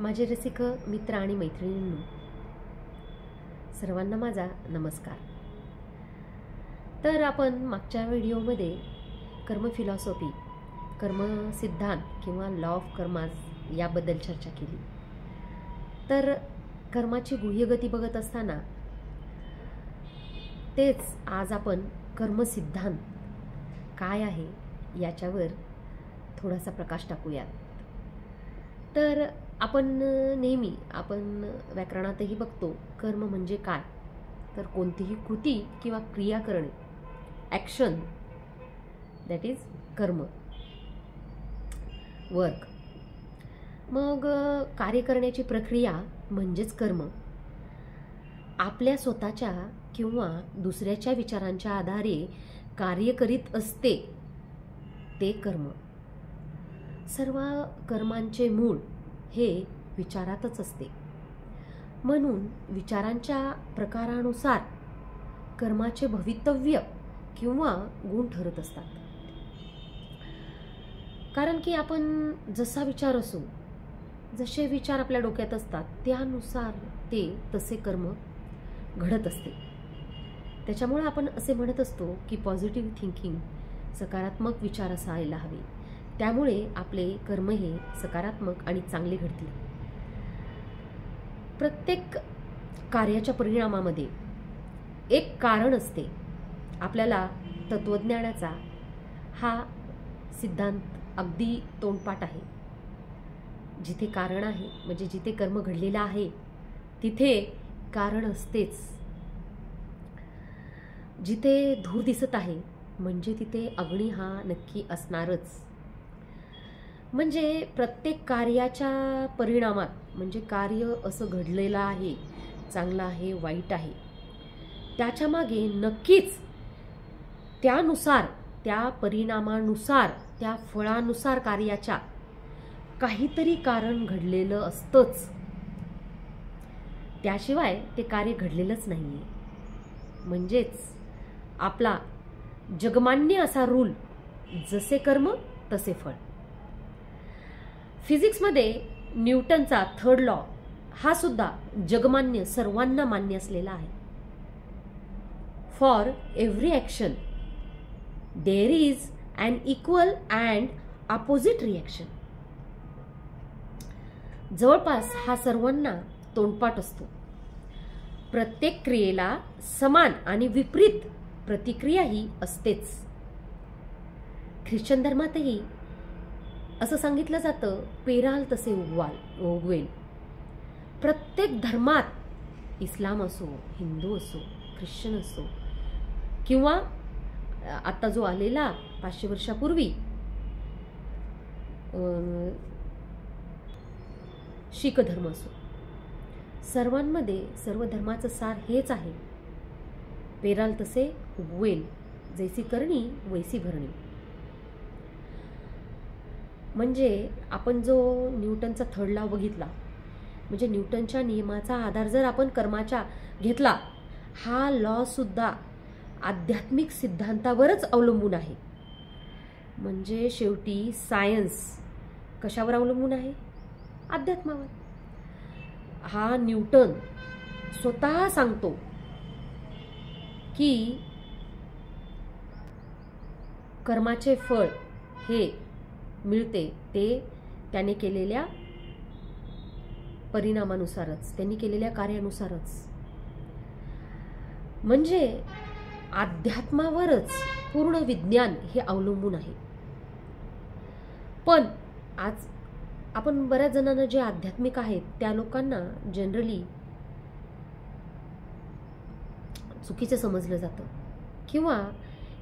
माझे रसिक मित्र आणि मैत्रिणींनो, सर्वांना माझा नमस्कार। तर आपण मागच्या व्हिडिओमध्ये कर्म फिलॉसॉफी, कर्म सिद्धांत किंवा लॉ ऑफ कर्मास याबद्दल चर्चा केली। तर कर्माची गुह्यगती बघत असताना तेच आज आपण कर्म सिद्धांत काय आहे याच्यावर थोडासा प्रकाश टाकूयात। तर आपण नेहमी व्याकरणातही बघतो कर्म म्हणजे काय, तर कोणतीही कृती किंवा क्रिया करणे, ॲक्शन, दॅट इज कर्म, वर्क। मग कार्य करण्याची प्रक्रिया म्हणजेच कर्म। आपल्या स्वतःच्या किंवा दुसऱ्याच्या विचारांच्या आधारे कार्य करीत असते ते कर्म। सर्व कर्मांचे मूळ हे विचारातच असते, म्हणून विचारांच्या प्रकारानुसार कर्माचे भवितव्य किंवा गुण ठरत असतात। कारण की आपण जसा विचार असू, जसे विचार आपल्या डोक्यात असतात त्यानुसार ते तसे कर्म घडत असते। त्याच्यामुळे आपण असे म्हणत असतो की पॉझिटिव्ह थिंकिंग, सकारात्मक विचार असायला हवे, त्यामुळे आपले कर्म हे सकारात्मक आणि चांगले घडतील। प्रत्येक कार्याच्या परिणामामध्ये एक कारण असते। आपल्याला तत्वज्ञानाचा हा सिद्धांत अगदी तोंडपाठ आहे। जिथे कारण आहे म्हणजे जिथे कर्म घडलेला आहे तिथे कारण असतेच। जिथे धूर दिसत आहे म्हणजे तिथे अग्नी हा नक्की असणारच। म्हणजे प्रत्येक कार्याच्या परिणामात म्हणजे कार्य असं घडलेलं आहे, चांगलं आहे, वाईट आहे, त्याच्या मागे नक्कीच त्यानुसार, त्या परिणामानुसार, त्या फळानुसार कार्याच्या काहीतरी कारण घडलेलं असतंच। त्याशिवाय ते कार्य घडलेलंच नाहीये। म्हणजेच आपला जगमान्य असा रूल, जसे कर्म तसे फळ। फिजिक्समध्ये न्यूटनचा थर्ड लॉ हा सुद्धा जगमान्य, सर्वांना मान्य असलेला आहे। For every action there is an equal and opposite reaction. जवळपास हा सर्वांना तोंडपाठ असतो। प्रत्येक क्रियेला समान आणि विपरीत प्रतिक्रियाही असतेच। ख्रिश्चन धर्मातही असं सांगितलं जातं, पेराल तसे उगवेल। प्रत्येक धर्मात, इस्लाम असो, हिंदू असो, ख्रिश्चन असो, किंवा आता जो आलेला 500 वर्षापूर्वी शीख धर्म असो, सर्वांमध्ये सर्व धर्माचं सार हेच आहे, पेराल तसे उगवेल, जैसी करणी वैसी भरणी। म्हणजे आपण जो न्यूटनचा थर्ड लॉ बघितला, म्हणजे न्यूटनच्या नियमाचा आधार जर आपण कर्माच्या घेतला, हा लॉ सुद्धा आध्यात्मिक सिद्धांतावरच अवलंबून आहे। म्हणजे शेवटी सायन्स कशावर अवलंबून आहे? अध्यात्मावर। हा न्यूटन स्वतः सांगतो की कर्माचे फळ हे मिळते ते त्याने केलेल्या परिणामानुसारच, त्यांनी केलेल्या कार्यानुसारच। म्हणजे अध्यात्मावरच पूर्ण विज्ञान हे अवलंबून आहे। पण आज आपण बऱ्याच जणांना जे आध्यात्मिक आहेत त्या लोकांना जनरली चुकीचं समजलं जातं, किंवा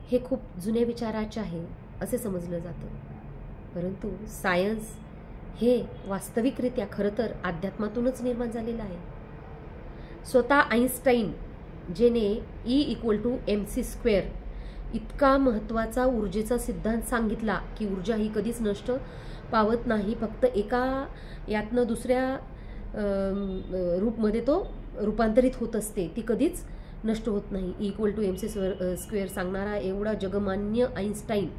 हे खूप जुन्या विचाराचे आहे असे समजलं जातं। परंतु सायन्स हे वास्तविकरित्या खरं तर अध्यात्मातूनच निर्माण झालेलं आहे। स्वतः आईन्स्टाईन जेने E=mc² इतका महत्त्वाचा ऊर्जेचा सिद्धांत सांगितला की ऊर्जा ही कधीच नष्ट पावत नाही, फक्त एका यातनं दुसऱ्या रूपमध्ये तो रूपांतरित होत असते, ती कधीच नष्ट होत नाही। E=mc² सांगणारा एवढा जगमान्य आईन्स्टाईन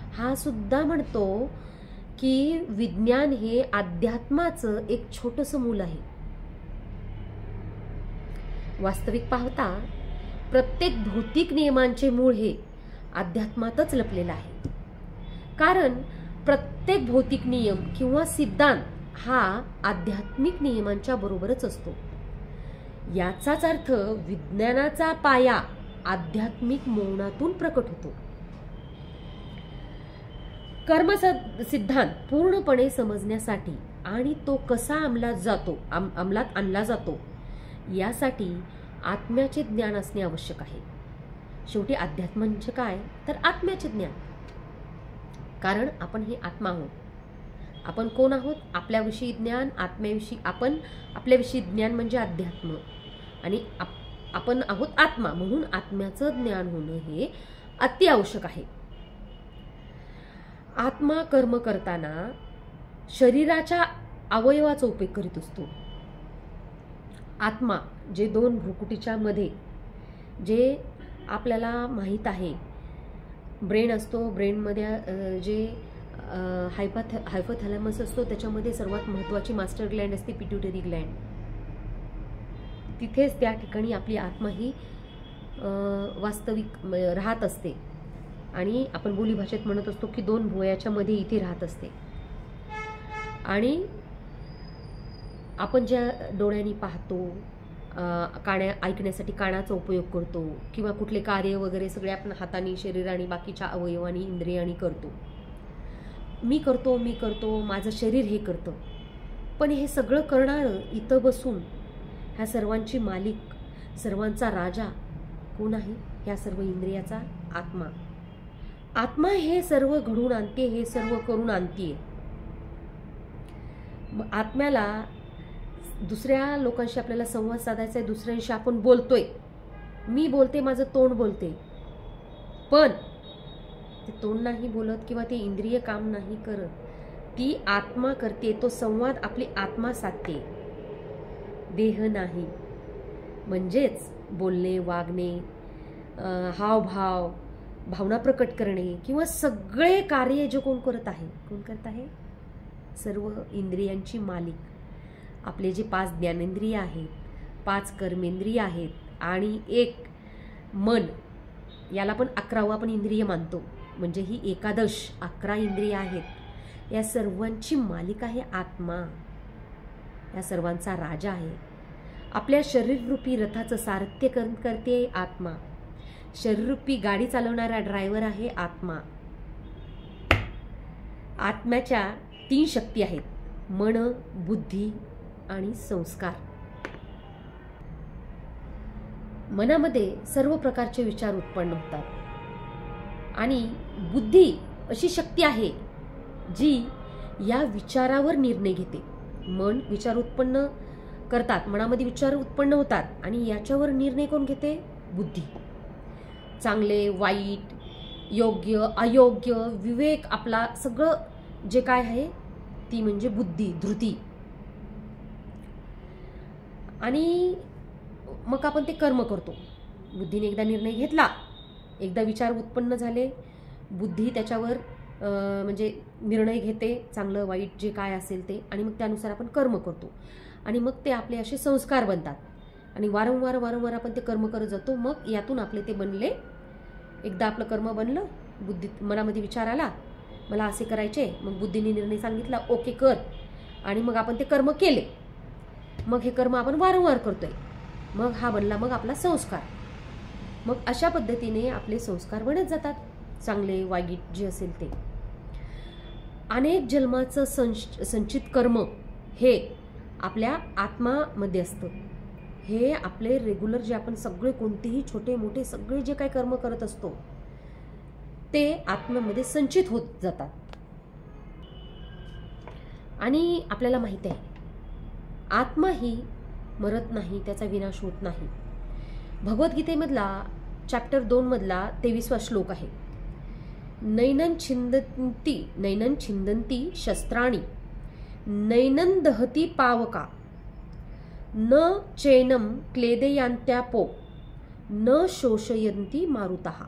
हा सुद्धा म्हणतो की विज्ञान हे अध्यात्माचं एक छोटंसं मूल आहे. वास्तविक पाहता प्रत्येक भौतिक नियमांचे मूळ हे अध्यात्मातच लपलेलं आहे. कारण प्रत्येक भौतिक नियम किंवा सिद्धांत हा आध्यात्मिक नियमांच्या बरोबरच असतो. याचाच अर्थ विज्ञानाचा पाया आध्यात्मिक मौनातून प्रकट होतो. कर्म सिद्धांत पूर्णपणे समजण्यासाठी आणि तो कसा अंमलात आणला जातो यासाठी आत्म्याचे ज्ञान असणे आवश्यक आहे. शेवटी अध्यात्म म्हणजे काय तर आत्म्याचे ज्ञान. कारण आपण हे आत्मा आहोत. आपण कोण आहोत? आपल्याविषयी ज्ञान, आत्म्याविषयी आपल्याविषयी ज्ञान म्हणजे अध्यात्म आणि आपण आहोत आत्मा. म्हणून आत्म्याचं ज्ञान होणं हे अति आवश्यक आहे. आत्मा कर्म करताना शरीराच्या अवयवाचा उपयोग करीत असतो. आत्मा जे दोन भ्रुकुटीच्या मध्ये जे आपल्याला माहीत आहे, ब्रेन असतो. ब्रेनमध्ये जे हायपोथॅलॅमस असतो त्याच्यामध्ये सर्वात महत्त्वाची मास्टर ग्लँड असते पिट्युटरी ग्लँड. तिथेच त्या ठिकाणी आपली आत्मा ही वास्तविक राहत असते आणि आपण बोलीभाषेत म्हणत असतो की दोन भुवयाच्या मध्ये इथे राहत असते. आणि आपण ज्या डोळ्यांनी पाहतो, ऐकण्यासाठी कानाचा उपयोग करतो किंवा कुठले कार्य वगैरे सगळे आपण हाताने, शरीराने, बाकीच्या अवयवांनी, इंद्रियांनी करतो. मी करतो, माझं शरीर हे करतं. पण हे सगळं करणारं इथं बसून ह्या सर्वांची मालिक, सर्वांचा राजा कोण आहे? ह्या सर्व इंद्रियाचा आत्मा. आत्मा हे सर्व घडून आणते, हे सर्व करून आणते. आत्म्याला दुसऱ्या लोकांशी आपल्याला संवाद साधायचा आहे, दुसऱ्यांशी आपण बोलतोय. मी बोलते, माझं तोंड बोलते, पण ते तोंड नाही बोलत किंवा ते इंद्रिय काम नाही करत. ती आत्मा करते. तो संवाद आपली आत्मा साधते, देह नाही. म्हणजेच बोलणे, वागणे, हावभाव, भावना प्रकट करणे किंवा सगळे कार्य जे कोण करत आहे? सर्व इंद्रियांची मालिक. आपले जे 5 ज्ञानेंद्रिय आहेत, 5 कर्मेंद्रिय आहेत आणि 1 मन, याला पण 11वा आपण इंद्रिय मानतो. म्हणजे ही 11 इंद्रिय आहेत. या सर्वांची मालिका आहे आत्मा. या सर्वांचा राजा आहे. आपल्या शरीररूपी रथाचं सारथ्य करते आत्मा. शरीररूपी गाडी चालवणारा ड्रायव्हर आहे आत्मा. आत्म्याच्या 3 शक्ती आहेत: मन, बुद्धी आणि संस्कार. मनामध्ये सर्व प्रकारचे विचार उत्पन्न होतात आणि बुद्धी अशी शक्ती आहे जी या विचारावर निर्णय घेते. मन विचार उत्पन्न करतात, मनामध्ये विचार उत्पन्न होतात आणि याच्यावर निर्णय कोण घेते? बुद्धी. चांगले, वाईट, योग्य, अयोग्य, विवेक, आपला सगळं जे काय आहे ती म्हणजे बुद्धी, धृती. आणि मग आपण ते कर्म करतो. बुद्धीने एकदा निर्णय घेतला, एकदा विचार उत्पन्न झाले, बुद्धी त्याच्यावर म्हणजे निर्णय घेते, चांगलं वाईट जे काय असेल ते, आणि मग त्यानुसार आपण कर्म करतो आणि मग ते आपले असे संस्कार बनतात आणि वारंवार आपण ते कर्म करत जातो. मग यातून आपले ते बनले. एकदा आपलं कर्म बनलं, मनामध्ये विचार आला, मला असे करायचे, मग बुद्धीने निर्णय सांगितला, ओके कर, आणि मग आपण ते कर्म केले. मग हे कर्म आपण वारंवार करतोय, मग हा बनला मग आपला संस्कार. मग अशा पद्धतीने आपले संस्कार बनत जातात, चांगले वाईट जे असेल ते. अनेक जन्माचं संचित कर्म हे आपल्या आत्मामध्ये असतं. हे आपले रेग्युलर जे आपण सगळे कोणतेही छोटे मोठे सगळे जे काही कर्म करत असतो ते आत्म्यामध्ये संचित होत जातात. आणि आपल्याला माहित आहे आत्मा ही मरत नाही, त्याचा विनाश होत नाही. भगवद्गीतेमधला चॅप्टर 2 मधला 23वा श्लोक आहे. नैनं छिंदन्ति शस्त्राणि नैनं दहति पावका न चैनं क्लेदयांत्यापो न शोषयन्ति मारुतः.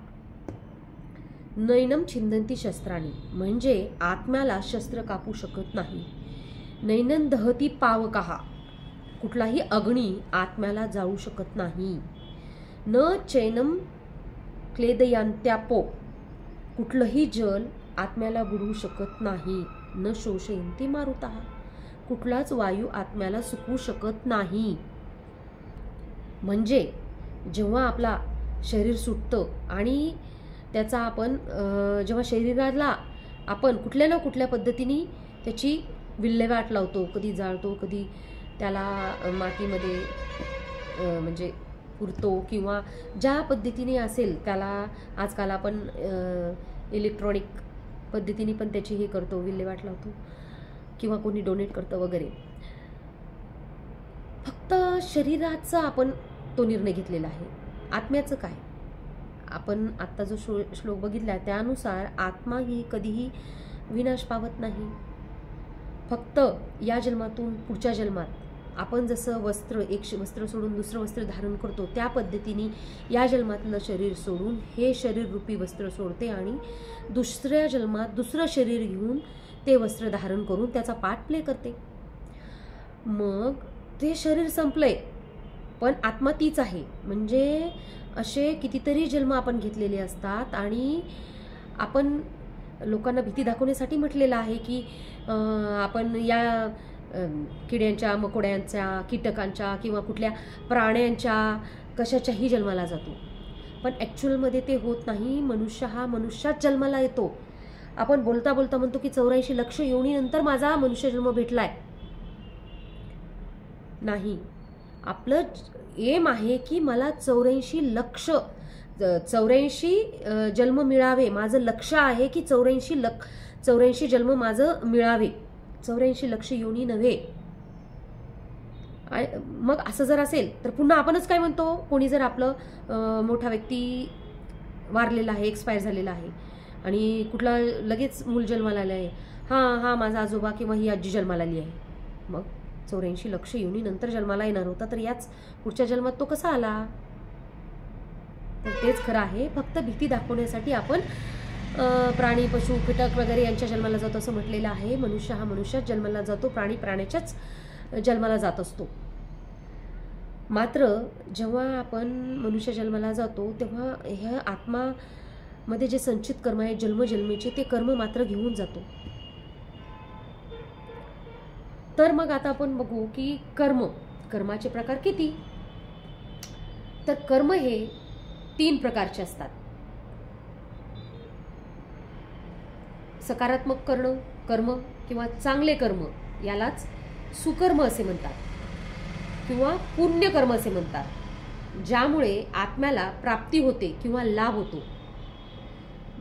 नैनम छिंदंती शस्त्राणी, म्हणजे आत्म्याला शस्त्र कापू शकत नाही. नैनन दहती पावकहा, कुठलाही अग्नी आत्म्याला जाळू शकत नाही. न चैनम क्लेदयांत्यापो, कुठलंही जल आत्म्याला बुडवू शकत नाही. न शोषयंती मारुतः, कुठलाच वायू आत्म्याला सुकवू शकत नाही. म्हणजे जेव्हा आपला शरीर सुटतं आणि त्याचा आपण जेव्हा शरीराला आपण कुठल्या ना कुठल्या पद्धतीने त्याची विल्हेवाट लावतो, कधी जाळतो, कधी त्याला मातीमध्ये म्हणजे पुरतो, किंवा ज्या पद्धतीने असेल त्याला आजकाल आपण इलेक्ट्रॉनिक पद्धतीने पण त्याची हे करतो, विल्हेवाट लावतो, किंवा कोणी डोनेट करतं वगैरे. फक्त शरीराचा आपण तो निर्णय घेतलेला आहे. आत्म्याचं काय? आपण आत्ता जो श्लोक बघितला त्यानुसार आत्मा ही कधीही विनाश पावत नाही. फक्त या जन्मातून पुढच्या जन्मात आपण जसं एक वस्त्र सोडून दुसरं वस्त्र धारण करतो त्या पद्धतीने या जन्मातलं शरीर सोडून हे शरीर रूपी वस्त्र सोडते आणि दुसऱ्या जन्मात दुसरं शरीर घेऊन ते वस्त्र धारण करून त्याचा पाठ प्ले करते. मग ते शरीर संपलंय पण आत्मा तीच आहे. म्हणजे असे कितीतरी जन्म आपण घेतलेले असतात आणि आपण लोकांना भीती दाखवण्यासाठी म्हटलेलं आहे की आपण या किड्यांच्या, मकोड्यांच्या, कीटकांच्या किंवा कुठल्या प्राण्यांच्या कशाच्याही जन्माला जातो. पण ॲक्च्युअलमध्ये ते होत नाही. मनुष्य हा मनुष्याच जन्माला येतो. आपण बोलता बोलता म्हणतो की 84 लक्ष योनीनंतर माझा मनुष्य जन्म भेटलाय. नाही, आपलं एम आहे की मला 84 लक्ष 84 जन्म मिळावे. माझं लक्ष आहे की 84 जन्म माझं मिळावे, 84 लक्ष योनी नव्हे. मग असं जर असेल तर पुन्हा आपणच काय म्हणतो, कोणी जर आपलं मोठा व्यक्ती वारलेला आहे, एक्सपायर झालेला आहे आणि कुठला लगेच मूल जन्माला आलं आहे, हा माझा आजोबा किंवा ही आजी जन्माला आली आहे. मग 84 लक्ष योनी नंतर जन्माला येणार होता तर याच पुढच्या जन्मात तो कसा आला? तर तेच खरं आहे. फक्त भीती दाखवण्यासाठी आपण प्राणी, पशु, कीटक वगैरे यांच्या जन्माला जातो असं म्हटलेलं आहे. मनुष्य हा मनुष्याच जन्माला जातो, प्राणी प्राण्याच्याच जन्माला जात असतो. मात्र जेव्हा आपण मनुष्य जन्माला जातो तेव्हा ह्या आत्मामध्ये जे संचित कर्म आहे जन्मजन्मीचे ते कर्म मात्र घेऊन जातो. तर मग आता आपण बघू की कर्माचे प्रकार किती. तर कर्म हे 3 प्रकारचे असतात. सकारात्मक कर्म किंवा चांगले कर्म यालाच सुकर्म असे म्हणतात किंवा पुण्यकर्म असे म्हणतात, ज्यामुळे आत्म्याला प्राप्ती होते किंवा लाभ होतो.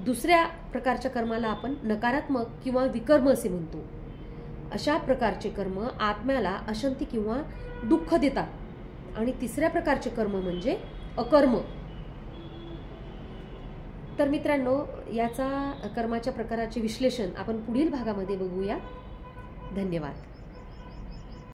दुसऱ्या प्रकारच्या कर्माला आपण नकारात्मक किंवा विकर्म असे म्हणतो. अशा प्रकारचे कर्म आत्म्याला अशांती किंवा दुःख देतात. आणि तिसऱ्या प्रकारचे कर्म म्हणजे अकर्म. तर मित्रांनो, याचा कर्माच्या प्रकाराचे विश्लेषण आपण पुढील भागामध्ये बघूया. धन्यवाद.